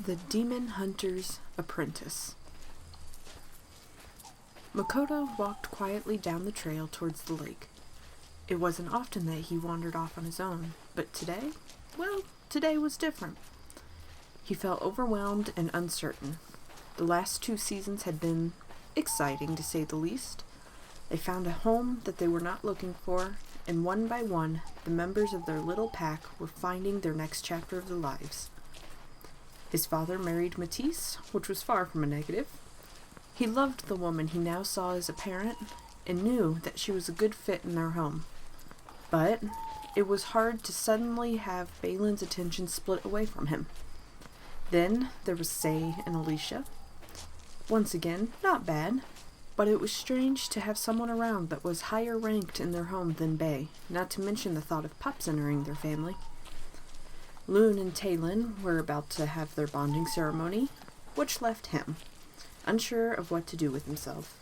The Demon Hunter's Apprentice. Mokota walked quietly down the trail towards the lake. It wasn't often that he wandered off on his own, but today was different. He felt overwhelmed and uncertain. The last 2 seasons had been exciting, to say the least. They found a home that they were not looking for, and one by one, the members of their little pack were finding their next chapter of their lives. His father married Matisse, which was far from a negative. He loved the woman he now saw as a parent, and knew that she was a good fit in their home. But it was hard to suddenly have Baylan's attention split away from him. Then there was Say and Alicia. Once again, not bad, but it was strange to have someone around that was higher ranked in their home than Bay, not to mention the thought of pups entering their family. Loon and Niland were about to have their bonding ceremony, which left him, unsure of what to do with himself.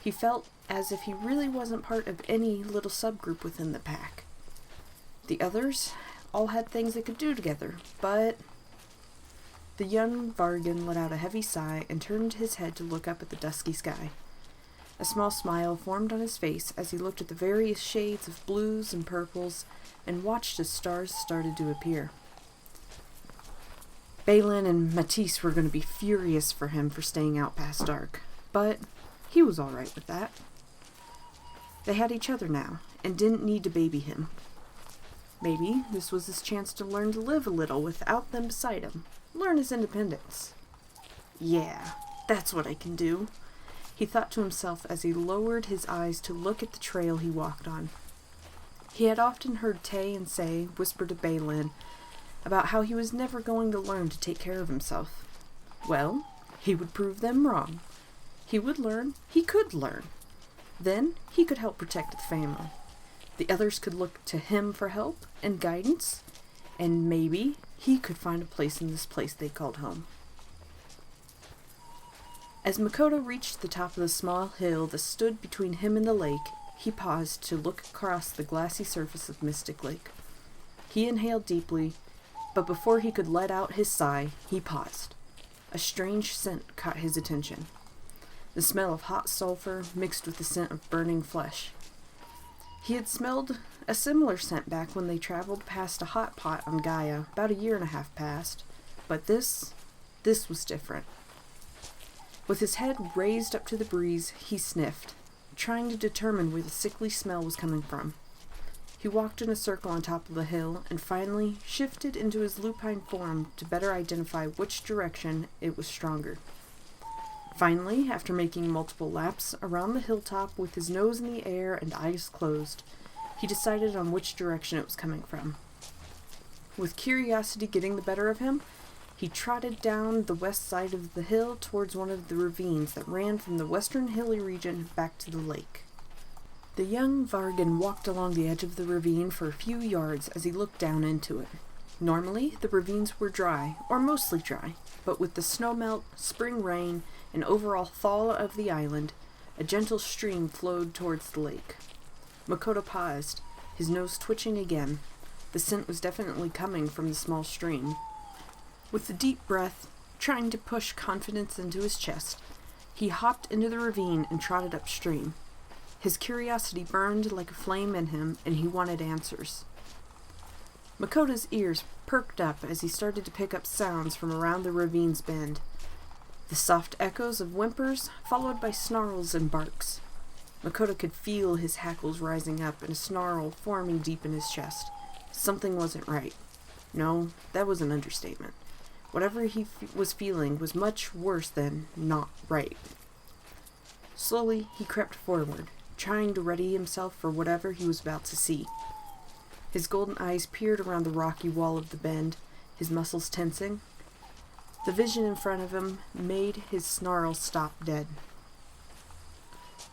He felt as if he really wasn't part of any little subgroup within the pack. The others all had things they could do together, but... The young Vargan let out a heavy sigh and turned his head to look up at the dusky sky. A small smile formed on his face as he looked at the various shades of blues and purples and watched as stars started to appear. Baylan and Matisse were going to be furious for him for staying out past dark, but he was all right with that. They had each other now, and didn't need to baby him. Maybe this was his chance to learn to live a little without them beside him, learn his independence. Yeah, that's what I can do, he thought to himself as he lowered his eyes to look at the trail he walked on. He had often heard Tay and Say whisper to Baylan about how he was never going to learn to take care of himself. Well, he would prove them wrong. He would learn. He could learn. Then he could help protect the family. The others could look to him for help and guidance, and maybe he could find a place in this place they called home. As Mokota reached the top of the small hill that stood between him and the lake, he paused to look across the glassy surface of Mystic Lake. He inhaled deeply, but before he could let out his sigh, he paused. A strange scent caught his attention. The smell of hot sulfur mixed with the scent of burning flesh. He had smelled a similar scent back when they traveled past a hot pot on Gaia about 1.5 years past, but this was different. With his head raised up to the breeze, he sniffed, trying to determine where the sickly smell was coming from. He walked in a circle on top of the hill and finally shifted into his lupine form to better identify which direction it was stronger. Finally, after making multiple laps around the hilltop with his nose in the air and eyes closed, he decided on which direction it was coming from. With curiosity getting the better of him, he trotted down the west side of the hill towards one of the ravines that ran from the western hilly region back to the lake. The young Vargan walked along the edge of the ravine for a few yards as he looked down into it. Normally, the ravines were dry, or mostly dry, but with the snowmelt, spring rain, and overall thaw of the island, a gentle stream flowed towards the lake. Mokota paused, his nose twitching again. The scent was definitely coming from the small stream. With a deep breath, trying to push confidence into his chest, he hopped into the ravine and trotted upstream. His curiosity burned like a flame in him, and he wanted answers. Makota's ears perked up as he started to pick up sounds from around the ravine's bend. The soft echoes of whimpers, followed by snarls and barks. Mokota could feel his hackles rising up and a snarl forming deep in his chest. Something wasn't right. No, that was an understatement. Whatever he was feeling was much worse than not right. Slowly, he crept forward, trying to ready himself for whatever he was about to see. His golden eyes peered around the rocky wall of the bend, his muscles tensing. The vision in front of him made his snarl stop dead.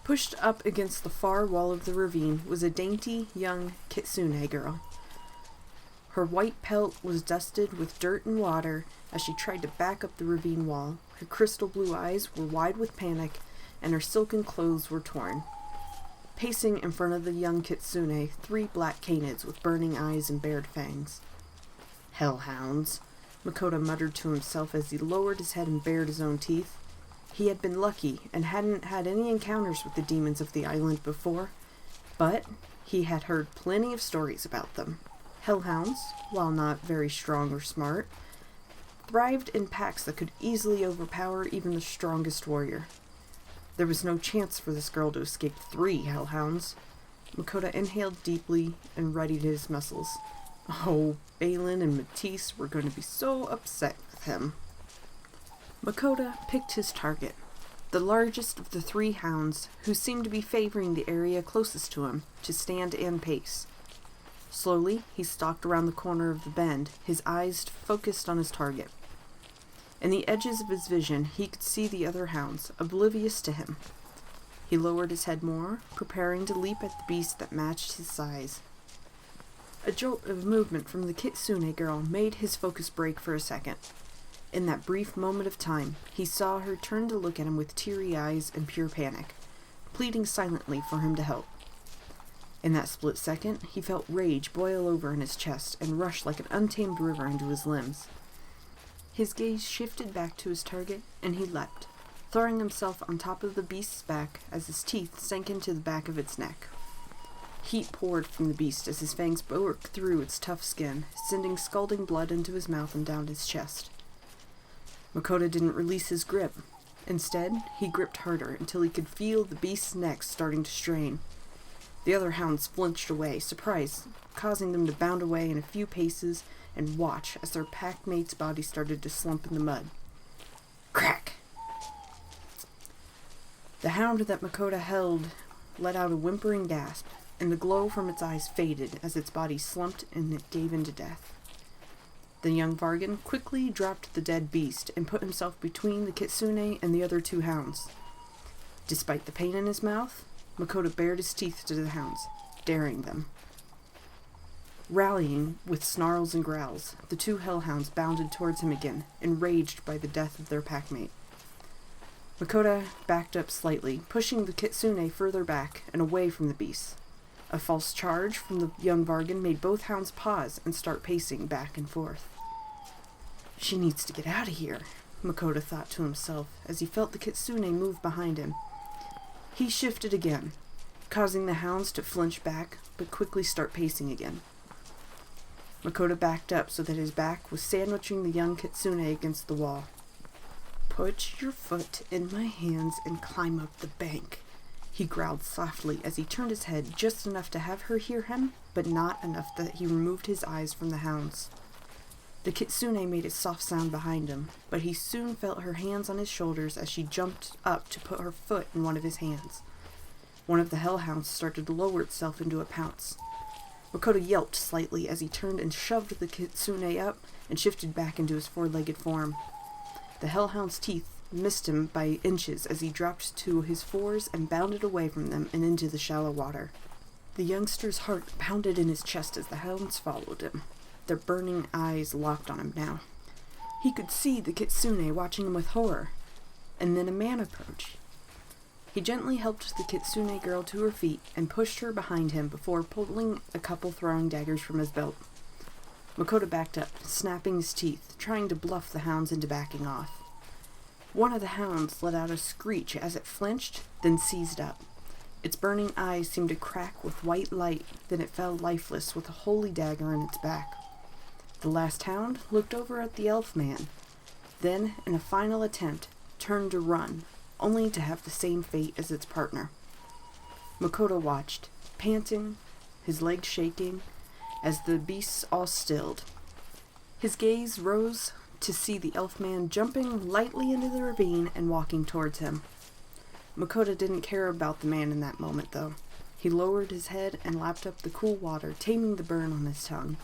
Pushed up against the far wall of the ravine was a dainty, young kitsune girl. Her white pelt was dusted with dirt and water as she tried to back up the ravine wall. Her crystal blue eyes were wide with panic, and her silken clothes were torn. Pacing in front of the young kitsune, 3 black canids with burning eyes and bared fangs. Hellhounds, Mokota muttered to himself as he lowered his head and bared his own teeth. He had been lucky and hadn't had any encounters with the demons of the island before, but he had heard plenty of stories about them. Hellhounds, while not very strong or smart, thrived in packs that could easily overpower even the strongest warrior. There was no chance for this girl to escape 3 hellhounds. Mokota inhaled deeply and readied his muscles. Oh, Balin and Matisse were going to be so upset with him. Mokota picked his target, the largest of the 3 hounds, who seemed to be favoring the area closest to him, to stand and pace. Slowly, he stalked around the corner of the bend, his eyes focused on his target. In the edges of his vision, he could see the other hounds, oblivious to him. He lowered his head more, preparing to leap at the beast that matched his size. A jolt of movement from the Kitsune girl made his focus break for a second. In that brief moment of time, he saw her turn to look at him with teary eyes and pure panic, pleading silently for him to help. In that split second, he felt rage boil over in his chest and rush like an untamed river into his limbs. His gaze shifted back to his target, and he leapt, throwing himself on top of the beast's back as his teeth sank into the back of its neck. Heat poured from the beast as his fangs broke through its tough skin, sending scalding blood into his mouth and down his chest. Mokota didn't release his grip. Instead, he gripped harder until he could feel the beast's neck starting to strain. The other hounds flinched away, surprised, causing them to bound away in a few paces and watch as their pack mate's body started to slump in the mud. Crack! The hound that Mokota held let out a whimpering gasp, and the glow from its eyes faded as its body slumped and it gave in to death. The young Vargan quickly dropped the dead beast and put himself between the Kitsune and the other 2 hounds. Despite the pain in his mouth, Mokota bared his teeth to the hounds, daring them. Rallying with snarls and growls, the 2 hellhounds bounded towards him again, enraged by the death of their packmate. Mokota backed up slightly, pushing the Kitsune further back and away from the beast. A false charge from the young Vargan made both hounds pause and start pacing back and forth. She needs to get out of here, Mokota thought to himself as he felt the Kitsune move behind him. He shifted again, causing the hounds to flinch back, but quickly start pacing again. Mokota backed up so that his back was sandwiching the young Kitsune against the wall. Put your foot in my hands and climb up the bank, he growled softly as he turned his head just enough to have her hear him, but not enough that he removed his eyes from the hounds. The Kitsune made a soft sound behind him, but he soon felt her hands on his shoulders as she jumped up to put her foot in one of his hands. One of the hellhounds started to lower itself into a pounce. Mokota yelped slightly as he turned and shoved the Kitsune up and shifted back into his 4-legged form. The hellhound's teeth missed him by inches as he dropped to his 4s and bounded away from them and into the shallow water. The youngster's heart pounded in his chest as the hounds followed him, their burning eyes locked on him now. He could see the Kitsune watching him with horror, and then a man approached. He gently helped the Kitsune girl to her feet and pushed her behind him before pulling a couple throwing daggers from his belt. Mokota backed up, snapping his teeth, trying to bluff the hounds into backing off. One of the hounds let out a screech as it flinched, then seized up. Its burning eyes seemed to crack with white light, then it fell lifeless with a holy dagger in its back. The last hound looked over at the elf man, then, in a final attempt, turned to run, only to have the same fate as its partner. Mokota watched, panting, his legs shaking, as the beasts all stilled. His gaze rose to see the elf man jumping lightly into the ravine and walking towards him. Mokota didn't care about the man in that moment, though. He lowered his head and lapped up the cool water, taming the burn on his tongue.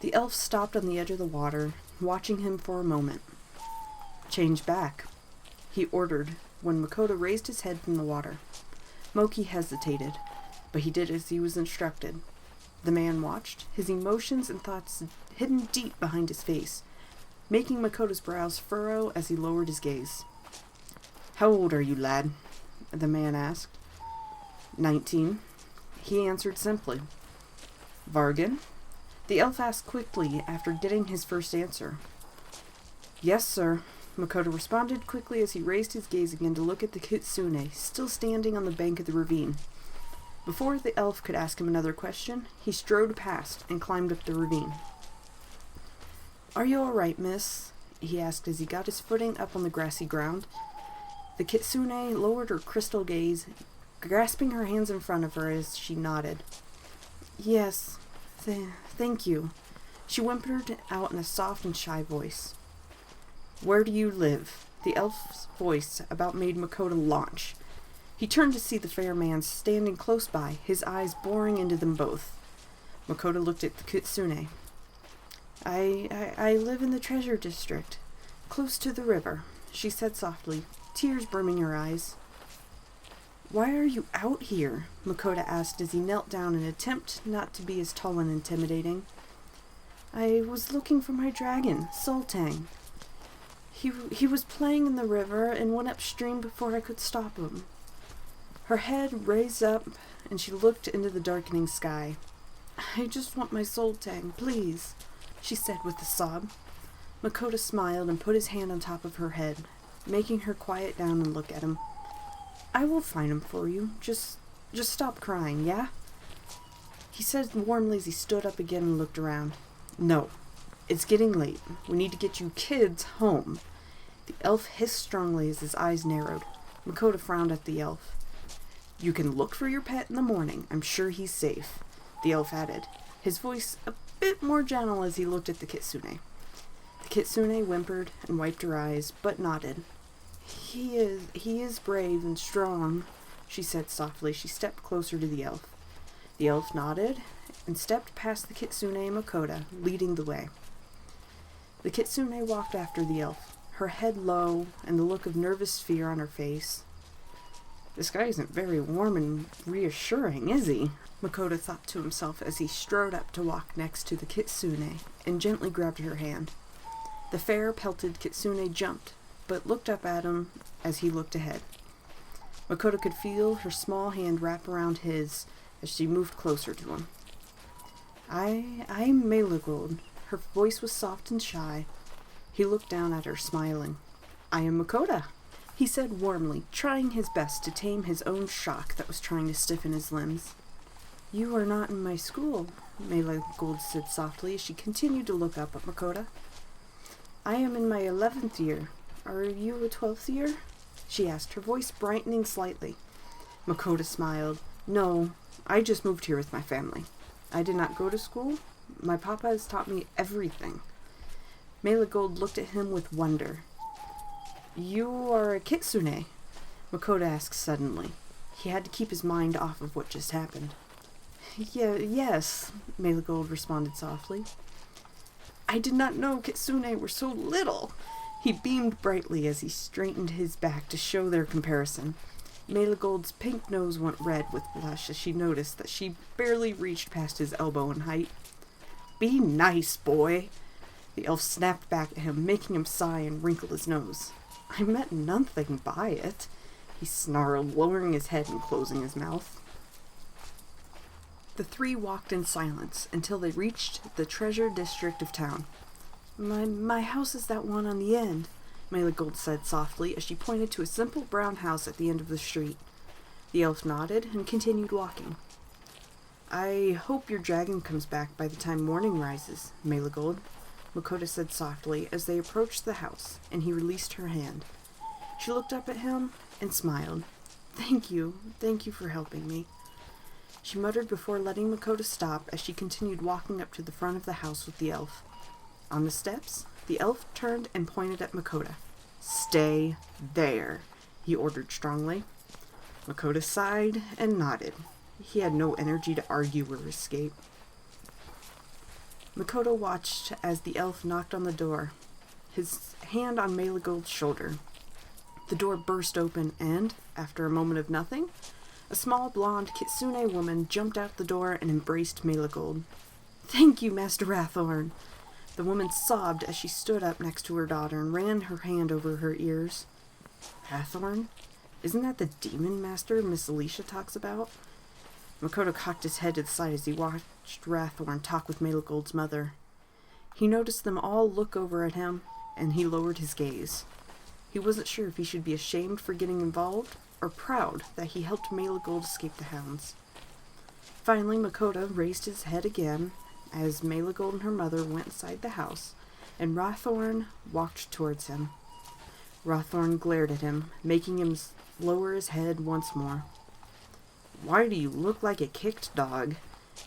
The elf stopped on the edge of the water, watching him for a moment. "Change back," he ordered when Mokota raised his head from the water. Moki hesitated, but he did as he was instructed. The man watched, his emotions and thoughts hidden deep behind his face, making Makota's brows furrow as he lowered his gaze. "How old are you, lad?" the man asked. 19, he answered simply. "Vargan?" The elf asked quickly after getting his first answer. Yes, sir, Mokota responded quickly as he raised his gaze again to look at the kitsune, still standing on the bank of the ravine. Before the elf could ask him another question, he strode past and climbed up the ravine. Are you all right, miss? He asked as he got his footing up on the grassy ground. The kitsune lowered her crystal gaze, grasping her hands in front of her as she nodded. Yes, thank you, she whimpered out in a soft and shy voice. Where do you live? The elf's voice about made Mokota launch. He turned to see the fair man standing close by, his eyes boring into them both. Mokota looked at the kitsune. I live in the treasure district, close to the river, she said softly, tears brimming her eyes. Why are you out here? Mokota asked as he knelt down in an attempt not to be as tall and intimidating. I was looking for my dragon, Sultang. He was playing in the river and went upstream before I could stop him. Her head raised up and she looked into the darkening sky. I just want my Sultang, please, she said with a sob. Mokota smiled and put his hand on top of her head, making her quiet down and look at him. I will find him for you. Just stop crying, yeah? He said warmly as he stood up again and looked around. No, it's getting late. We need to get you kids home. The elf hissed strongly as his eyes narrowed. Mokota frowned at the elf. You can look for your pet in the morning. I'm sure he's safe, the elf added, his voice a bit more gentle as he looked at the kitsune. The kitsune whimpered and wiped her eyes, but nodded. He is brave and strong, she said softly. She stepped closer to the elf. The elf nodded and stepped past the kitsune and Mokota, leading the way. The kitsune walked after the elf, her head low and the look of nervous fear on her face. This guy isn't very warm and reassuring, is he? Mokota thought to himself as he strode up to walk next to the kitsune and gently grabbed her hand. The fair, pelted kitsune jumped, but looked up at him as he looked ahead. Mokota could feel her small hand wrap around his as she moved closer to him. I'm Melagold. Her voice was soft and shy. He looked down at her, smiling. I am Mokota, he said warmly, trying his best to tame his own shock that was trying to stiffen his limbs. You are not in my school, Melagold said softly as she continued to look up at Mokota. I am in my 11th year. Are you a 12th year? She asked, her voice brightening slightly. Mokota smiled. No, I just moved here with my family. I did not go to school. My papa has taught me everything. Melagold looked at him with wonder. You are a kitsune? Mokota asked suddenly. He had to keep his mind off of what just happened. Yes, Melagold responded softly. I did not know kitsune were so little. He beamed brightly as he straightened his back to show their comparison. Melagold's pink nose went red with blush as she noticed that she barely reached past his elbow in height. Be nice, boy. The elf snapped back at him, making him sigh and wrinkle his nose. I meant nothing by it, he snarled, lowering his head and closing his mouth. The three walked in silence until they reached the treasure district of town. My house is that one on the end, Melagold said softly as she pointed to a simple brown house at the end of the street. The elf nodded and continued walking. I hope your dragon comes back by the time morning rises, Melagold, Mokota said softly as they approached the house, and he released her hand. She looked up at him and smiled. Thank you for helping me, she muttered before letting Mokota stop as she continued walking up to the front of the house with the elf. On the steps, the elf turned and pointed at Mokota. Stay there, he ordered strongly. Mokota sighed and nodded. He had no energy to argue or escape. Mokota watched as the elf knocked on the door, his hand on Melagold's shoulder. The door burst open and, after a moment of nothing, a small blonde kitsune woman jumped out the door and embraced Melagold. Thank you, Master Rathorn. The woman sobbed as she stood up next to her daughter and ran her hand over her ears. Rathorn? Isn't that the demon master Miss Alicia talks about? Mokota cocked his head to the side as he watched Rathorn talk with Melegold's mother. He noticed them all look over at him, and he lowered his gaze. He wasn't sure if he should be ashamed for getting involved, or proud that he helped Melegold escape the hounds. Finally, Mokota raised his head again as Melegold and her mother went inside the house, and Rathorn walked towards him. Rathorn glared at him, making him lower his head once more. "Why do you look like a kicked dog?"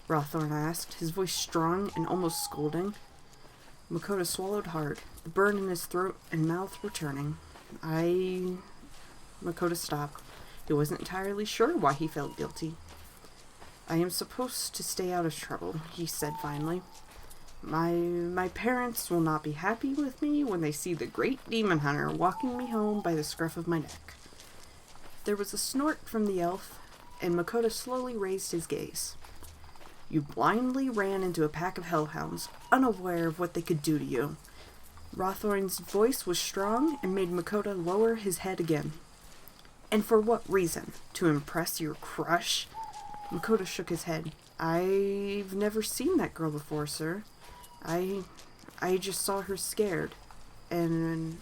Rathorn asked, his voice strong and almost scolding. Mokota swallowed hard, the burn in his throat and mouth returning. Mokota stopped. He wasn't entirely sure why he felt guilty. "I am supposed to stay out of trouble," he said finally. My parents will not be happy with me when they see the great demon hunter walking me home by the scruff of my neck." There was a snort from the elf, and Mokota slowly raised his gaze. "You blindly ran into a pack of hellhounds, unaware of what they could do to you." Rathorn's voice was strong and made Mokota lower his head again. "And for what reason? To impress your crush?" Mokota shook his head. "I've never seen that girl before, sir. I just saw her scared, and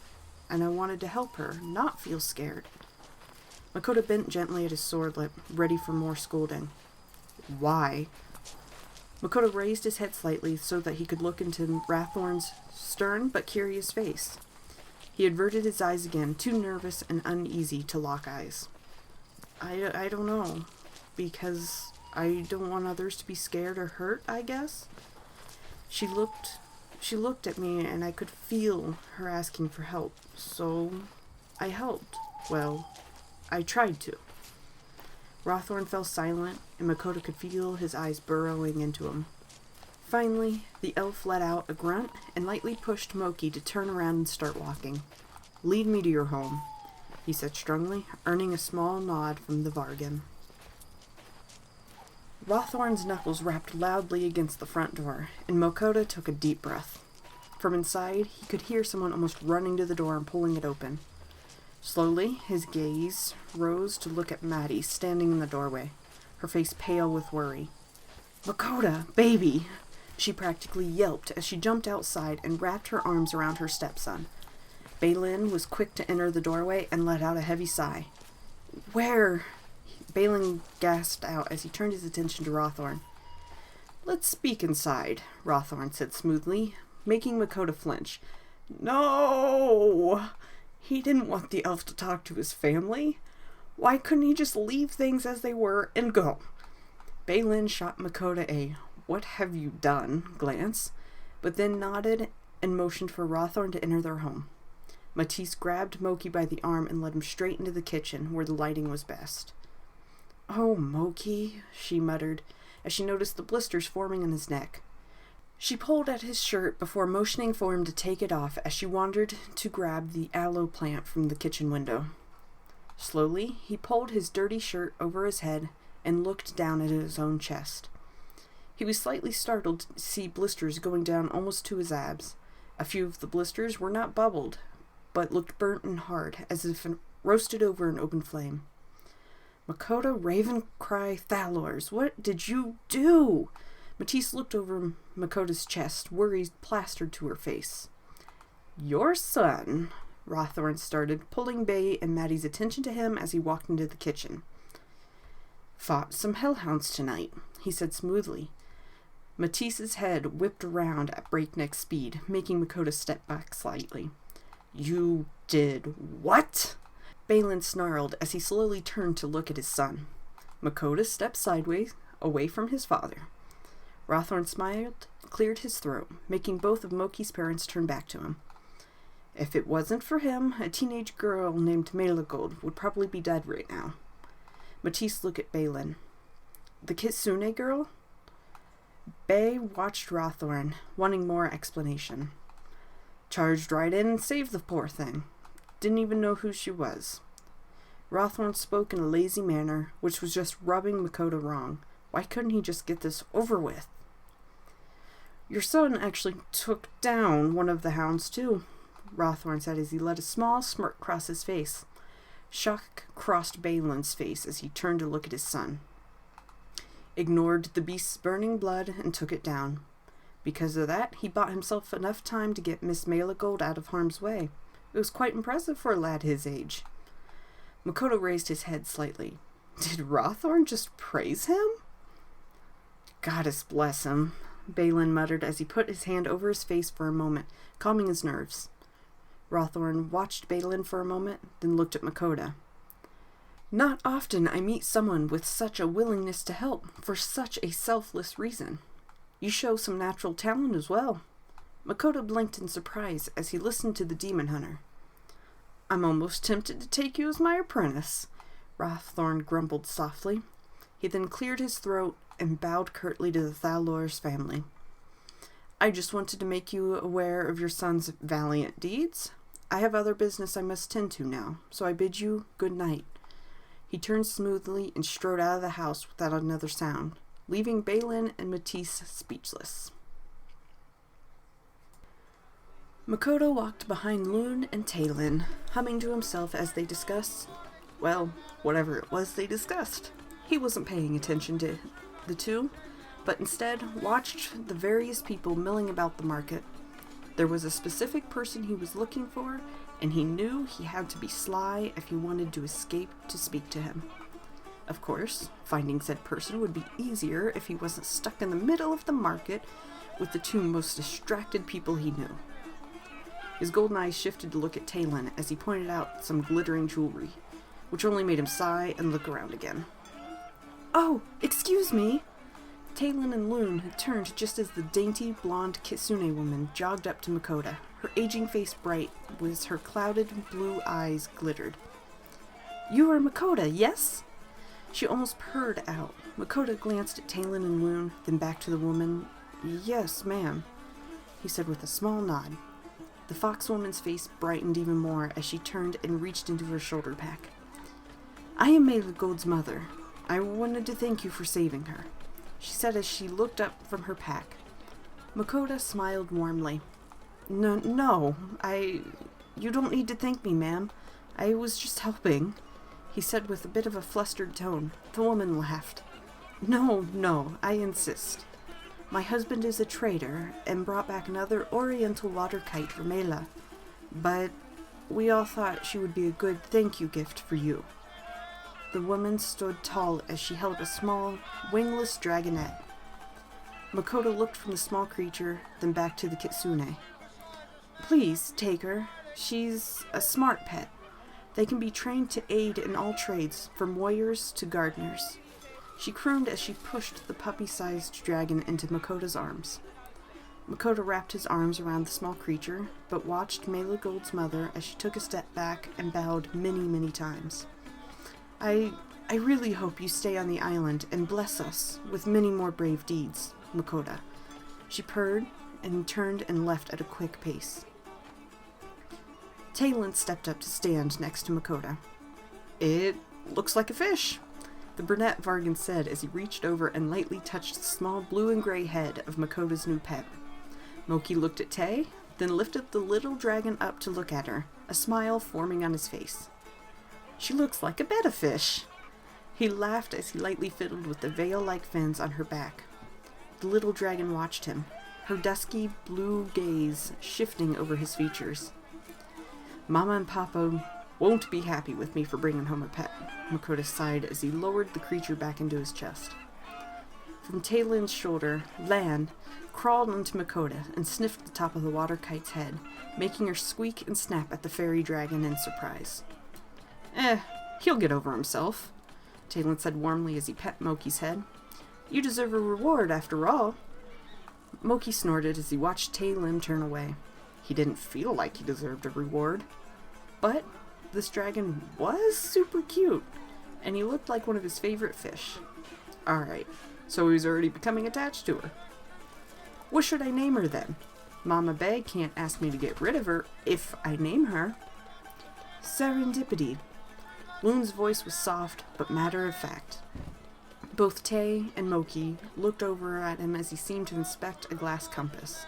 I wanted to help her, not feel scared." Mokota bent gently at his sword lip, ready for more scolding. "Why?" Mokota raised his head slightly so that he could look into Rathorn's stern but curious face. He averted his eyes again, too nervous and uneasy to lock eyes. I don't know. Because I don't want others to be scared or hurt, I guess." She looked at me, and I could feel her asking for help, so I helped. Well, I tried to. Rathorn fell silent, and Mokota could feel his eyes burrowing into him. Finally, the elf let out a grunt and lightly pushed Moki to turn around and start walking. "Lead me to your home," he said strongly, earning a small nod from the Vargan. Rathorn's knuckles rapped loudly against the front door, and Mokota took a deep breath. From inside, he could hear someone almost running to the door and pulling it open. Slowly, his gaze rose to look at Maddie standing in the doorway, her face pale with worry. "Mokota, baby!" She practically yelped as she jumped outside and wrapped her arms around her stepson. Balin was quick to enter the doorway and let out a heavy sigh. "Where?" Balin gasped out as he turned his attention to Rathorn. "Let's speak inside," Rathorn said smoothly, making Mokota flinch. "No! He didn't want the elf to talk to his family. Why couldn't he just leave things as they were and go?" Balin shot Mokota a "what have you done" glance, but then nodded and motioned for Rathorn to enter their home. Matisse grabbed Moki by the arm and led him straight into the kitchen, where the lighting was best. "Oh, Moki," she muttered, as she noticed the blisters forming on his neck. She pulled at his shirt before motioning for him to take it off as she wandered to grab the aloe plant from the kitchen window. Slowly, he pulled his dirty shirt over his head and looked down at his own chest. He was slightly startled to see blisters going down almost to his abs. A few of the blisters were not bubbled, but looked burnt and hard, as if roasted over an open flame. "Mokota Ravencry Thalors, what did you do?" Matisse looked over Makota's chest, worry plastered to her face. "Your son," Rathorn started, pulling Bay and Maddie's attention to him as he walked into the kitchen. "Fought some hellhounds tonight," he said smoothly. Matisse's head whipped around at breakneck speed, making Mokota step back slightly. "You did what?" Balin snarled as he slowly turned to look at his son. Mokota stepped sideways, away from his father. Rathorn smiled, cleared his throat, making both of Moki's parents turn back to him. "If it wasn't for him, a teenage girl named Melegold would probably be dead right now." Matisse looked at Balin. "The Kitsune girl?" Bay watched Rathorn, wanting more explanation. "Charged right in and saved the poor thing. Didn't even know who she was." Rathorn spoke in a lazy manner, which was just rubbing Mokota wrong. Why couldn't he just get this over with? "Your son actually took down one of the hounds, too," Rathorn said as he let a small smirk cross his face. Shock crossed Balin's face as he turned to look at his son. ignored the beast's burning blood, and took it down. Because of that, he bought himself enough time to get Miss Maligold out of harm's way. It was quite impressive for a lad his age. Mokota raised his head slightly. Did Rathorn just praise him? Goddess bless him, Balin muttered as he put his hand over his face for a moment, calming his nerves. Rathorn watched Balin for a moment, then looked at Mokota. Not often I meet someone with such a willingness to help for such a selfless reason. You show some natural talent as well. Mokota blinked in surprise as he listened to the demon hunter. I'm almost tempted to take you as my apprentice, Rathorn grumbled softly. He then cleared his throat and bowed curtly to the Thalor's family. I just wanted to make you aware of your son's valiant deeds. I have other business I must tend to now, so I bid you good night. He turned smoothly and strode out of the house without another sound, leaving Balin and Matisse speechless. Mokota walked behind Lune and Talon, humming to himself as they discussed, well, whatever it was they discussed. He wasn't paying attention to the two, but instead watched the various people milling about the market. There was a specific person he was looking for, and he knew he had to be sly if he wanted to escape to speak to him. Of course, finding said person would be easier if he wasn't stuck in the middle of the market with the two most distracted people he knew. His golden eyes shifted to look at Talon as he pointed out some glittering jewelry, which only made him sigh and look around again. Oh, excuse me! Talon and Lune had turned just as the dainty, blonde Kitsune woman jogged up to Mokota, her aging face bright as her clouded blue eyes glittered. You are Mokota, yes? She almost purred out. Mokota glanced at Talon and Lune, then back to the woman. Yes, ma'am, he said with a small nod. The foxwoman's face brightened even more as she turned and reached into her shoulder pack. I am Maligold's mother. I wanted to thank you for saving her, she said as she looked up from her pack. Mokota smiled warmly. No, you don't need to thank me, ma'am. I was just helping, he said with a bit of a flustered tone. The woman laughed. No, I insist. My husband is a trader and brought back another oriental water kite for Mela, but we all thought she would be a good thank you gift for you. The woman stood tall as she held a small, wingless dragonette. Mokota looked from the small creature, then back to the kitsune. Please, take her. She's a smart pet. They can be trained to aid in all trades, from warriors to gardeners. She crooned as she pushed the puppy-sized dragon into Mokota's arms. Mokota wrapped his arms around the small creature, but watched Maligold's mother as she took a step back and bowed many times. I really hope you stay on the island and bless us with many more brave deeds, Mokota. She purred and turned and left at a quick pace. Talon stepped up to stand next to Mokota. It looks like a fish, the brunette Vargan said as he reached over and lightly touched the small blue and gray head of Makota's new pet. Moki looked at Tay, then lifted the little dragon up to look at her, a smile forming on his face. She looks like a betta fish. He laughed as he lightly fiddled with the veil-like fins on her back. The little dragon watched him, her dusky blue gaze shifting over his features. Mama and Papa won't be happy with me for bringing home a pet, Mokota sighed as he lowered the creature back into his chest. From Talon's shoulder, Lan crawled onto Mokota and sniffed the top of the water kite's head, making her squeak and snap at the fairy dragon in surprise. He'll get over himself, Talon said warmly as he pet Moki's head. You deserve a reward, after all. Moki snorted as he watched Talon turn away. He didn't feel like he deserved a reward. But this dragon was super cute, and he looked like one of his favorite fish. Alright, so he's already becoming attached to her. What should I name her then? Mama Bay can't ask me to get rid of her if I name her. Serendipity. Lune's voice was soft, but matter-of-fact. Both Tay and Moki looked over at him as he seemed to inspect a glass compass.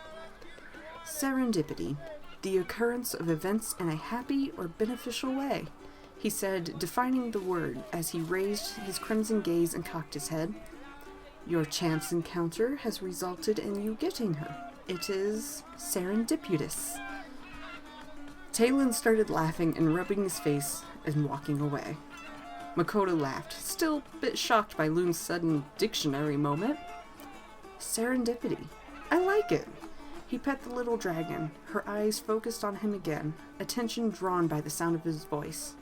Serendipity, the occurrence of events in a happy or beneficial way, he said, defining the word as he raised his crimson gaze and cocked his head. Your chance encounter has resulted in you getting her. It is serendipitous. Niland started laughing and rubbing his face and walking away. Mokota laughed, still a bit shocked by Loon's sudden dictionary moment. Serendipity. I like it. He pet the little dragon, her eyes focused on him again, attention drawn by the sound of his voice.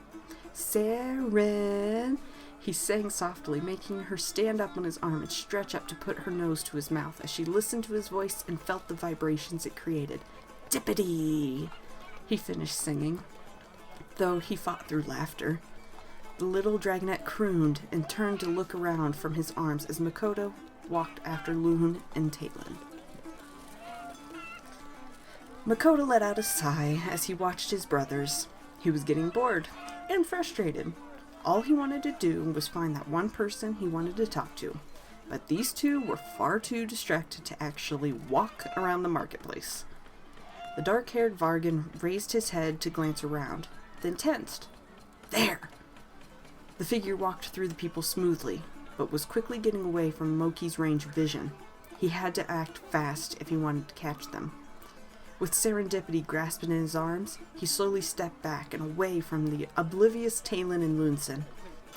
Seren, he sang softly, making her stand up on his arm and stretch up to put her nose to his mouth as she listened to his voice and felt the vibrations it created. Dippity! He finished singing, though he fought through laughter. The little dragonette crooned and turned to look around from his arms as Mokota walked after Loon and Niland. Mokota let out a sigh as he watched his brothers. He was getting bored and frustrated. All he wanted to do was find that one person he wanted to talk to, but these two were far too distracted to actually walk around the marketplace. The dark-haired Vargan raised his head to glance around, then tensed. There! The figure walked through the people smoothly, but was quickly getting away from Moki's range of vision. He had to act fast if he wanted to catch them. With serendipity grasped in his arms, he slowly stepped back and away from the oblivious Niland and Loonson,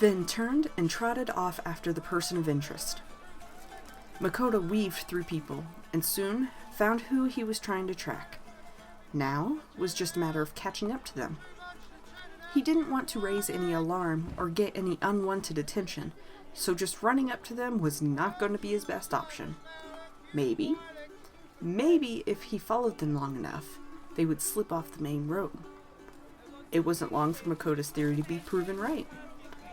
then turned and trotted off after the person of interest. Mokota weaved through people, and soon found who he was trying to track. Now was just a matter of catching up to them. He didn't want to raise any alarm or get any unwanted attention, so just running up to them was not going to be his best option. Maybe if he followed them long enough, they would slip off the main road. It wasn't long for Makota's theory to be proven right.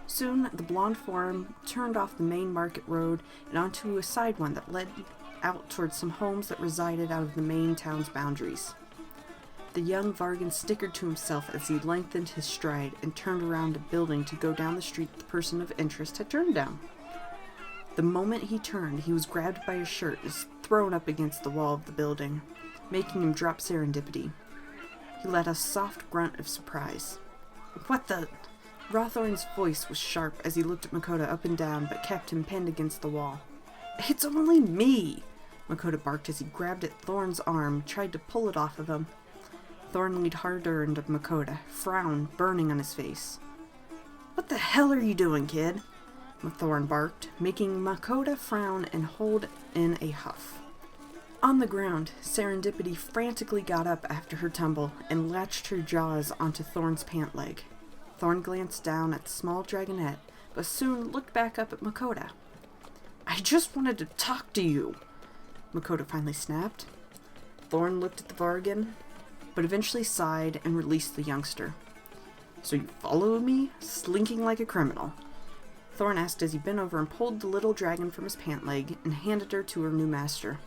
Soon, the blonde form turned off the main market road and onto a side one that led out towards some homes that resided out of the main town's boundaries. The young Vargan snickered to himself as he lengthened his stride and turned around a building to go down the street the person of interest had turned down. The moment he turned, he was grabbed by his shirt and thrown up against the wall of the building, making him drop serendipity. He let a soft grunt of surprise. What the? Rathorn's voice was sharp as he looked at Mokota up and down, but kept him pinned against the wall. It's only me! Mokota barked as he grabbed at Thorn's arm, tried to pull it off of him. Thorn leaned harder into Mokota, frown burning on his face. What the hell are you doing, kid? Thorn barked, making Mokota frown and hold in a huff. On the ground, Serendipity frantically got up after her tumble and latched her jaws onto Thorn's pant leg. Thorn glanced down at the small dragonette, but soon looked back up at Mokota. I just wanted to talk to you, Mokota finally snapped. Thorn looked at the Vargan, but eventually sighed and released the youngster. So you followed me, slinking like a criminal? Thorn asked as he bent over and pulled the little dragon from his pant leg and handed her to her new master.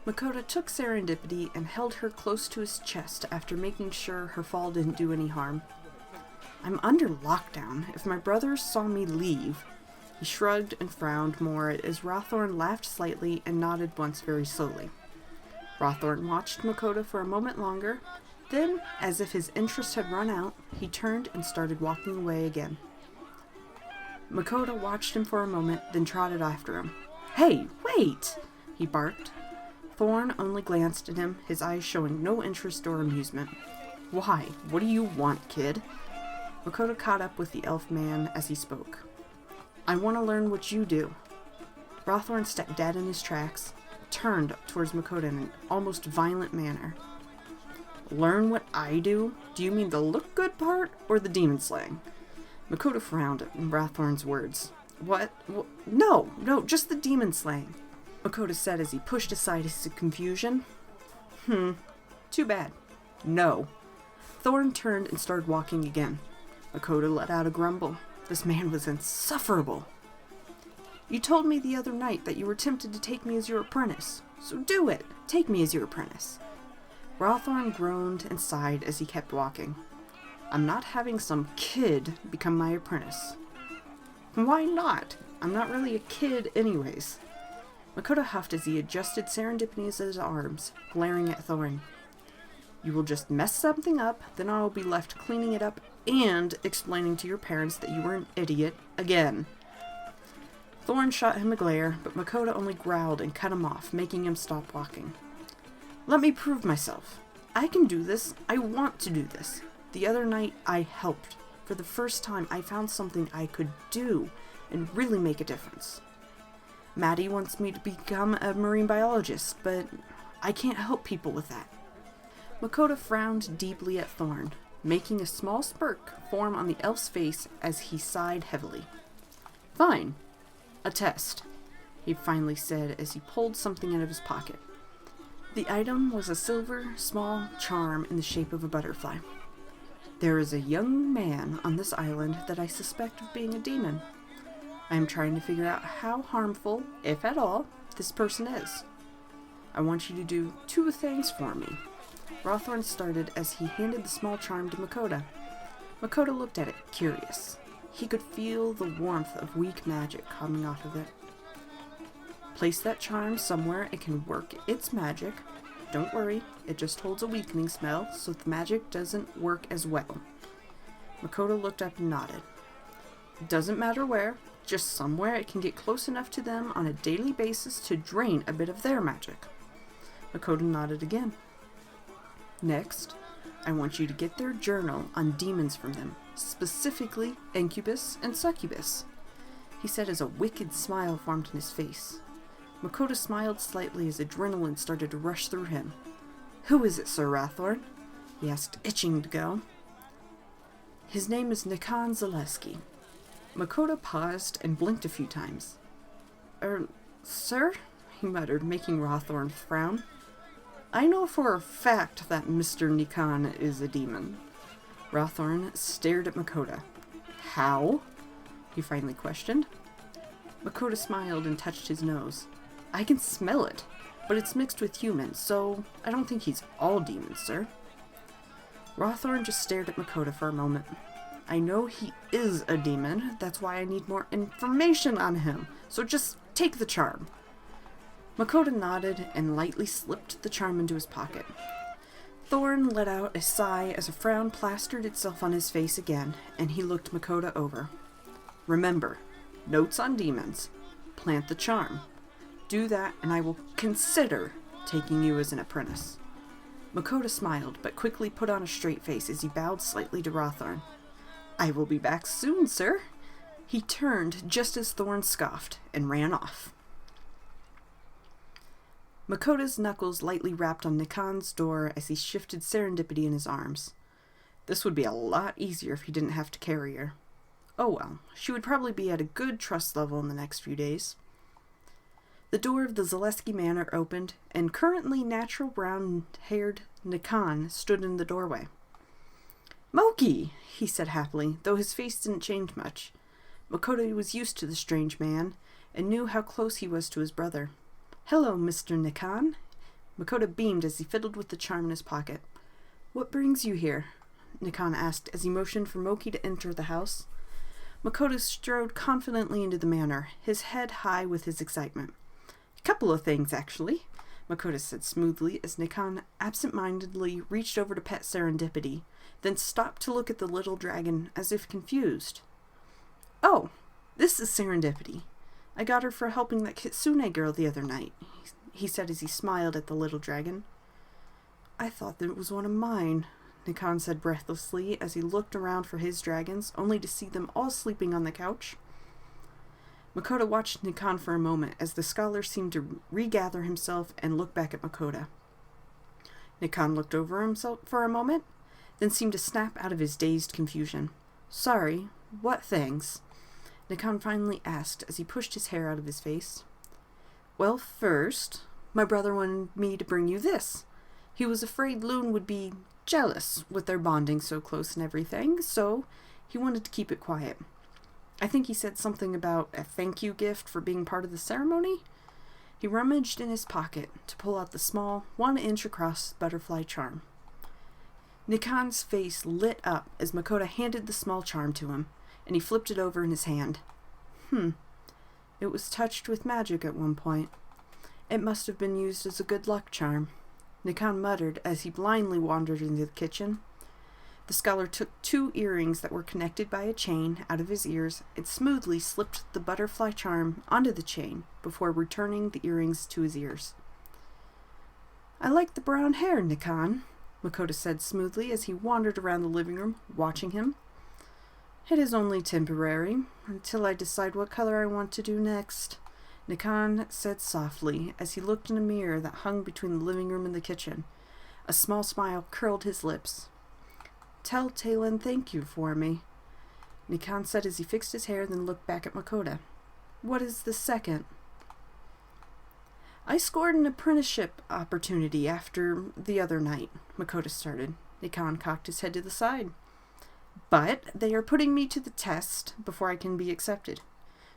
Mokota took Serendipity and held her close to his chest after making sure her fall didn't do any harm. I'm under lockdown. If my brothers saw me leave... He shrugged and frowned more as Rathorn laughed slightly and nodded once very slowly. Rathorn watched Mokota for a moment longer, then, as if his interest had run out, he turned and started walking away again. Mokota watched him for a moment, then trotted after him. Hey, wait! He barked. Thorn only glanced at him, his eyes showing no interest or amusement. Why? What do you want, kid? Mokota caught up with the elf man as he spoke. I want to learn what you do. Rathorn stepped dead in his tracks, turned towards Mokota in an almost violent manner. Learn what I do? Do you mean the look good part, or the demon slaying? Mokota frowned at Rathorn's words. What? No, just the demon slaying, Mokota said as he pushed aside his confusion. Too bad. No. Thorn turned and started walking again. Mokota let out a grumble. This man was insufferable. You told me the other night that you were tempted to take me as your apprentice. So do it. Take me as your apprentice. Rathorn groaned and sighed as he kept walking. I'm not having some kid become my apprentice. Why not? I'm not really a kid anyways. Mokota huffed as he adjusted Serendipity's arms, glaring at Thorn. You will just mess something up, then I will be left cleaning it up and explaining to your parents that you were an idiot again. Thorn shot him a glare, but Mokota only growled and cut him off, making him stop walking. Let me prove myself. I can do this. I want to do this. The other night, I helped. For the first time, I found something I could do and really make a difference. Maddie wants me to become a marine biologist, but I can't help people with that. Mokota frowned deeply at Thorn, making a small smirk form on the elf's face as he sighed heavily. Fine. A test, he finally said as he pulled something out of his pocket. The item was a silver, small charm in the shape of a butterfly. There is a young man on this island that I suspect of being a demon. I am trying to figure out how harmful, if at all, this person is. I want you to do 2 things for me. Rathorn started as he handed the small charm to Mokota. Mokota looked at it, curious. He could feel the warmth of weak magic coming off of it. Place that charm somewhere it can work its magic. Don't worry, it just holds a weakening spell, so the magic doesn't work as well. Mokota looked up and nodded. It doesn't matter where, just somewhere it can get close enough to them on a daily basis to drain a bit of their magic. Mokota nodded again. Next, I want you to get their journal on demons from them, specifically incubus and succubus, he said as a wicked smile formed in his face. Mokota smiled slightly as adrenaline started to rush through him. Who is it, Sir Rathorn? He asked, itching to go. His name is Nikan Zaleski. Mokota paused and blinked a few times. Sir? He muttered, making Rathorn frown. I know for a fact that Mr. Nikan is a demon. Rathorn stared at Mokota. How? He finally questioned. Mokota smiled and touched his nose. I can smell it, but it's mixed with humans, so I don't think he's all demons, sir. Rathorn just stared at Mokota for a moment. I know he is a demon, that's why I need more information on him, so just take the charm. Mokota nodded and lightly slipped the charm into his pocket. Thorn let out a sigh as a frown plastered itself on his face again, and he looked Mokota over. Remember, notes on demons. Plant the charm. Do that, and I will consider taking you as an apprentice. Mokota smiled, but quickly put on a straight face as he bowed slightly to Rathorn. I will be back soon, sir. He turned just as Thorn scoffed and ran off. Makota's knuckles lightly rapped on Nikan's door as he shifted Serendipity in his arms. This would be a lot easier if he didn't have to carry her. Oh well, she would probably be at a good trust level in the next few days. The door of the Zaleski Manor opened, and currently natural brown-haired Nikan stood in the doorway. Moki, he said happily, though his face didn't change much. Mokota was used to the strange man, and knew how close he was to his brother. Hello, Mr. Nikan. Mokota beamed as he fiddled with the charm in his pocket. What brings you here? Nikan asked as he motioned for Moki to enter the house. Mokota strode confidently into the manor, his head high with his excitement. Couple of things, actually, Mokota said smoothly as Nikan absent-mindedly reached over to pet Serendipity, then stopped to look at the little dragon as if confused. Oh, this is Serendipity. I got her for helping that Kitsune girl the other night, he said as he smiled at the little dragon. I thought that it was one of mine, Nikan said breathlessly as he looked around for his dragons, only to see them all sleeping on the couch. Mokota watched Nikan for a moment as the scholar seemed to regather himself and look back at Mokota. Nikan looked over himself for a moment, then seemed to snap out of his dazed confusion. Sorry, what things? Nikan finally asked as he pushed his hair out of his face. Well, first, my brother wanted me to bring you this. He was afraid Loon would be jealous with their bonding so close and everything, so he wanted to keep it quiet. I think he said something about a thank you gift for being part of the ceremony. He rummaged in his pocket to pull out the small, 1-inch across butterfly charm. Nikan's face lit up as Mokota handed the small charm to him, and he flipped it over in his hand. It was touched with magic at one point. It must have been used as a good luck charm, Nikan muttered as he blindly wandered into the kitchen. The scholar took 2 earrings that were connected by a chain out of his ears and smoothly slipped the butterfly charm onto the chain before returning the earrings to his ears. "I like the brown hair, Nikan," Mokota said smoothly as he wandered around the living room, watching him. "It is only temporary, until I decide what color I want to do next," Nikan said softly as he looked in a mirror that hung between the living room and the kitchen. A small smile curled his lips. "Tell Talon thank you for me," Nikan said as he fixed his hair, then looked back at Mokota. "What is the second?" "I scored an apprenticeship opportunity after the other night," Mokota started. Nikan cocked his head to the side. "But they are putting me to the test before I can be accepted.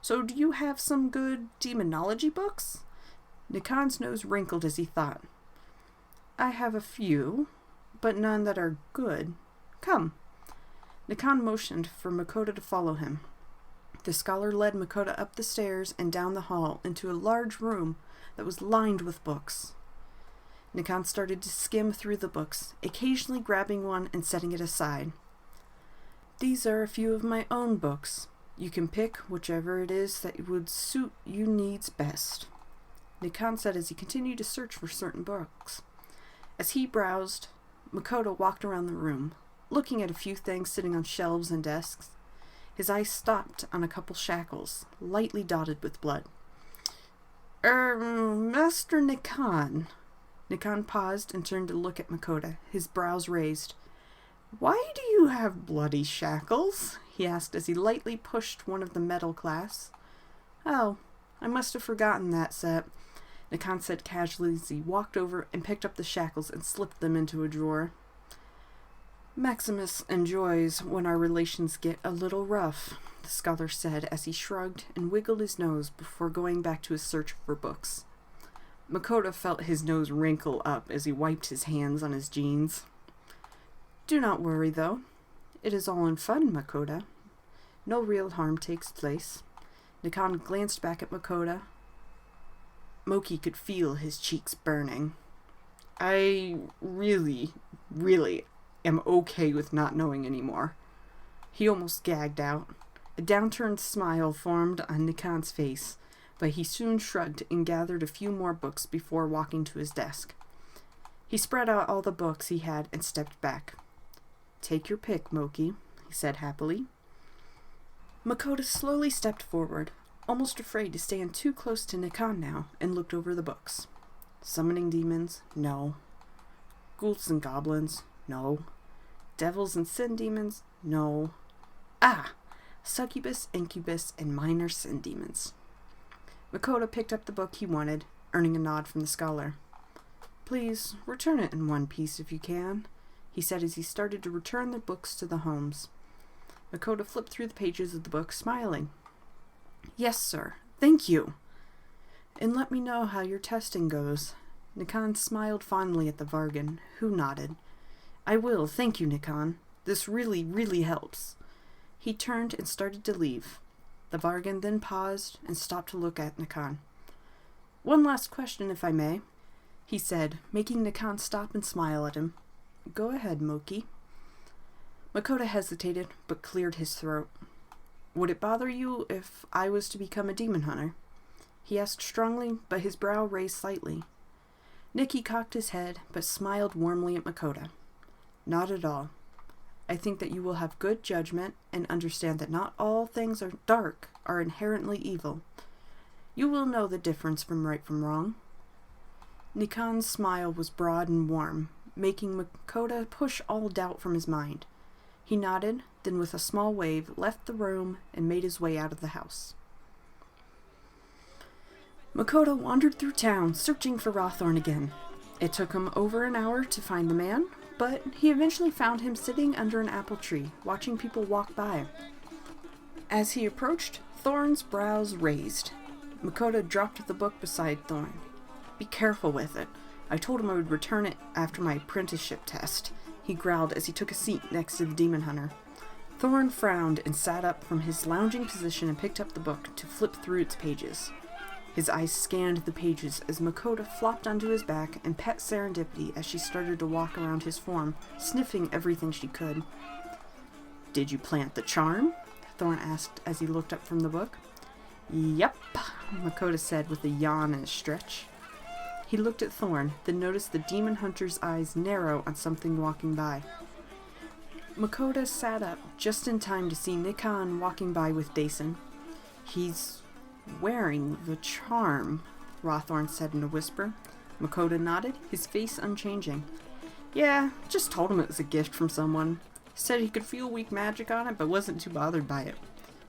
So do you have some good demonology books?" Nikan's nose wrinkled as he thought. "I have a few, but none that are good. Come." Nikan motioned for Mokota to follow him. The scholar led Mokota up the stairs and down the hall into a large room that was lined with books. Nikan started to skim through the books, occasionally grabbing one and setting it aside. "These are a few of my own books. You can pick whichever it is that would suit you needs best," Nikan said as he continued to search for certain books. As he browsed, Mokota walked around the room, looking at a few things sitting on shelves and desks. His eyes stopped on a couple shackles, lightly dotted with blood. Master Nikan." Nikan paused and turned to look at Mokota, his brows raised. "Why do you have bloody shackles?" he asked as he lightly pushed one of the metal clasps. "Oh, I must have forgotten that set," Nikan said casually as he walked over and picked up the shackles and slipped them into a drawer. "Maximus enjoys when our relations get a little rough," the scholar said as he shrugged and wiggled his nose before going back to his search for books. Mokota felt his nose wrinkle up as he wiped his hands on his jeans. "Do not worry, though. It is all in fun, Mokota. No real harm takes place." Nikan glanced back at Mokota. Moki could feel his cheeks burning. "I really am okay with not knowing anymore," he almost gagged out. A downturned smile formed on Nikan's face, but he soon shrugged and gathered a few more books before walking to his desk. He spread out all the books he had and stepped back. "Take your pick, Moki," he said happily. Mokota slowly stepped forward, almost afraid to stand too close to Nikan now, and looked over the books. Summoning demons? No. Ghouls and goblins? No. Devils and sin demons? No. Succubus, incubus, and minor sin demons. Mokota picked up the book he wanted, earning a nod from the scholar. "Please, return it in one piece if you can," he said as he started to return the books to the homes. Mokota flipped through the pages of the book, smiling. "Yes, sir. Thank you. And let me know how your testing goes." Nikan smiled fondly at the Vargan, who nodded. "I will, thank you, Nikan. This really helps." He turned and started to leave. The Vargan then paused and stopped to look at Nikan. "One last question, if I may," he said, making Nikan stop and smile at him. "Go ahead, Moki." Mokota hesitated, but cleared his throat. "Would it bother you if I was to become a demon hunter?" he asked strongly, but his brow raised slightly. Nikki cocked his head, but smiled warmly at Mokota. "Not at all. I think that you will have good judgment and understand that not all things are dark are inherently evil. You will know the difference from right from wrong." Nikan's smile was broad and warm, making Mokota push all doubt from his mind. He nodded, then with a small wave left the room and made his way out of the house. Mokota wandered through town, searching for Rathorn again. It took him over an hour to find the man, but he eventually found him sitting under an apple tree, watching people walk by. As he approached, Thorn's brows raised. Mokota dropped the book beside Thorn. "Be careful with it. I told him I would return it after my apprenticeship test," he growled as he took a seat next to the demon hunter. Thorn frowned and sat up from his lounging position and picked up the book to flip through its pages. His eyes scanned the pages as Mokota flopped onto his back and pet Serendipity as she started to walk around his form, sniffing everything she could. "Did you plant the charm?" Thorn asked as he looked up from the book. "Yep," Mokota said with a yawn and a stretch. He looked at Thorn, then noticed the demon hunter's eyes narrow on something walking by. Mokota sat up just in time to see Nikan walking by with Dason. "He's wearing the charm," Rathorn said in a whisper. Mokota nodded, his face unchanging. "Yeah, just told him it was a gift from someone. Said he could feel weak magic on it, but wasn't too bothered by it."